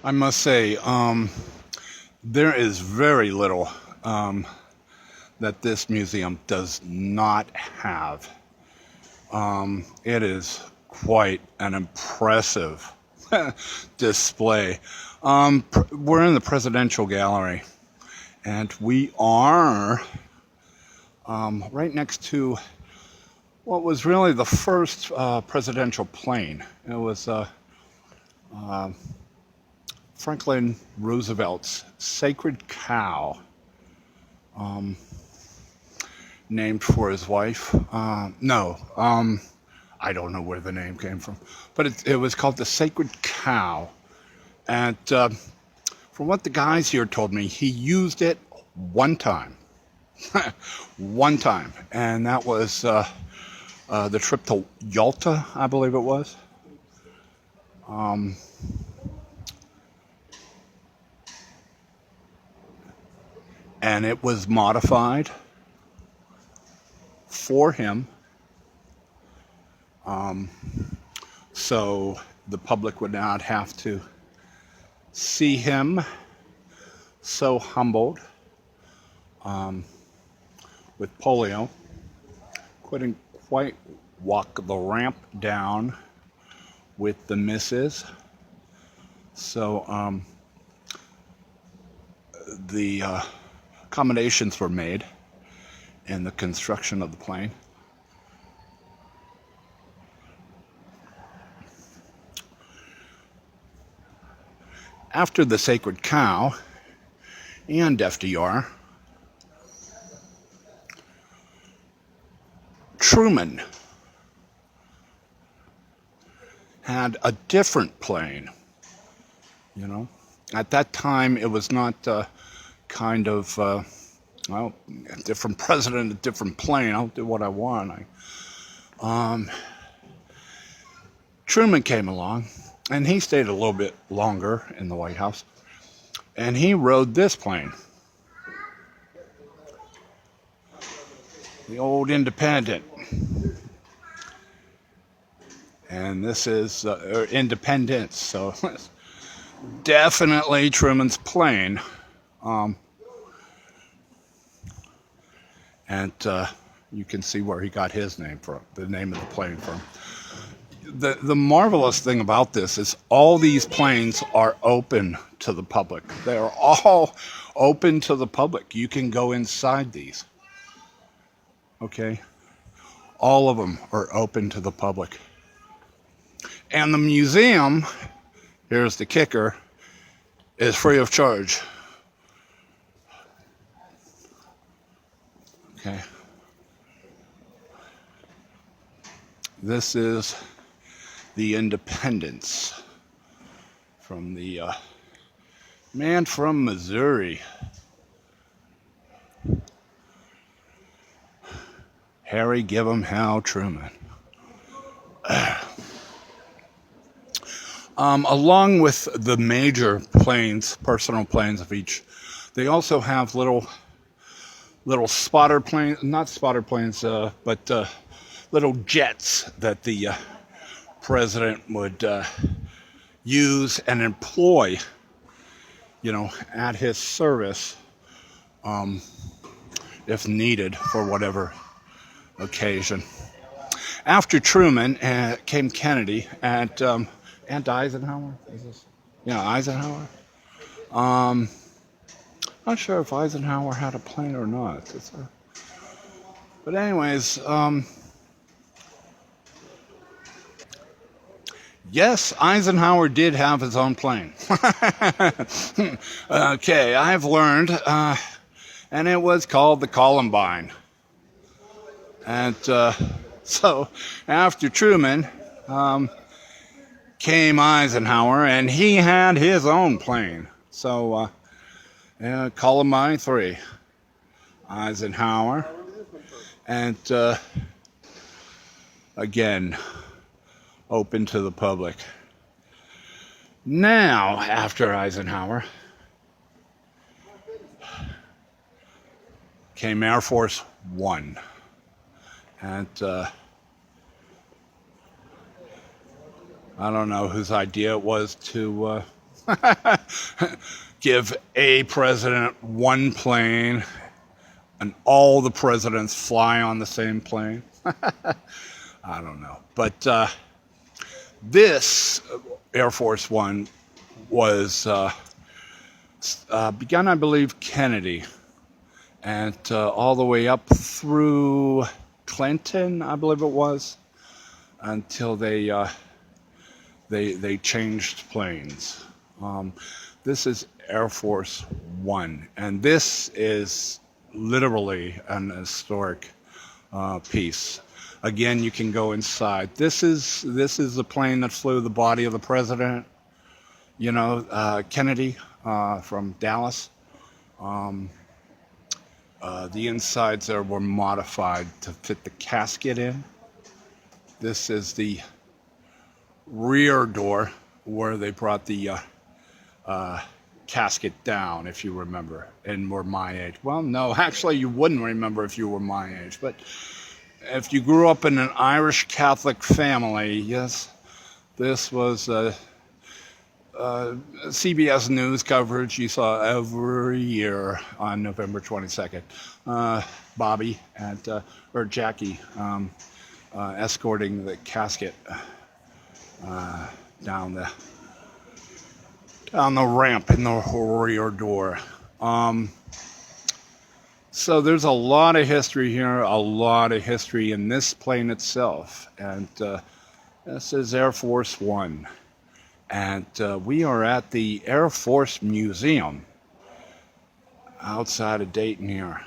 I must say, there is very little that this museum does not have. It is quite an impressive display. We're in the Presidential Gallery, and we are right next to what was really the first presidential plane. It was Franklin Roosevelt's Sacred Cow, named for his wife. No, I don't know where the name came from, but it was called the Sacred Cow. And from what the guys here told me, he used it one time. One time. And that was the trip to Yalta, I believe it was. And it was modified for him, so the public would not have to see him so humbled with polio. Couldn't quite walk the ramp down with the missus. So the accommodations were made in the construction of the plane. After the Sacred Cow and FDR, Truman had a different plane. You know, at that time it was not kind of well, a different president, a different plane. I'll do what I want. Truman came along, and he stayed a little bit longer in the White House, and he rode this plane, the old Independent. And this is Independence, so definitely Truman's plane. And you can see where he got his name from, the name of the plane from. The marvelous thing about this is all these planes are open to the public. They are all open to the public. You can go inside these. Okay? All of them are open to the public. And the museum, here's the kicker, is free of charge. Okay. This is the Independence from the man from Missouri, Harry Give 'em Hell Truman. Along with the major planes, personal planes of each, they also have little spotter planes, not spotter planes, but little jets that the president would use and employ, at his service, if needed for whatever occasion. After Truman came Kennedy and Eisenhower. Is this? Yeah, Eisenhower. Not sure if Eisenhower had a plane or not. But anyways, yes, Eisenhower did have his own plane. Okay, I've learned, and it was called the Columbine. And so after Truman came Eisenhower, and he had his own plane. So Columbine 3, Eisenhower, and again, open to the public. Now, after Eisenhower, came Air Force One, and I don't know whose idea it was to Give a president one plane and all the presidents fly on the same plane. I don't know. But this Air Force One was begun, I believe, Kennedy, and all the way up through Clinton, I believe it was, until they changed planes. This is Air Force One, and this is literally an historic piece. Again, you can go inside. This is the plane that flew the body of the president. You know, Kennedy from Dallas. The insides there were modified to fit the casket in. This is the rear door where they brought the casket down, if you remember, and were my age. Well, no, actually you wouldn't remember if you were my age, but if you grew up in an Irish Catholic family, yes, this was CBS News coverage you saw every year on November 22nd. Bobby and or Jackie escorting the casket down the ramp in the rear door. So there's a lot of history here, a lot of history in this plane itself. And this is Air Force One. And we are at the Air Force Museum outside of Dayton here.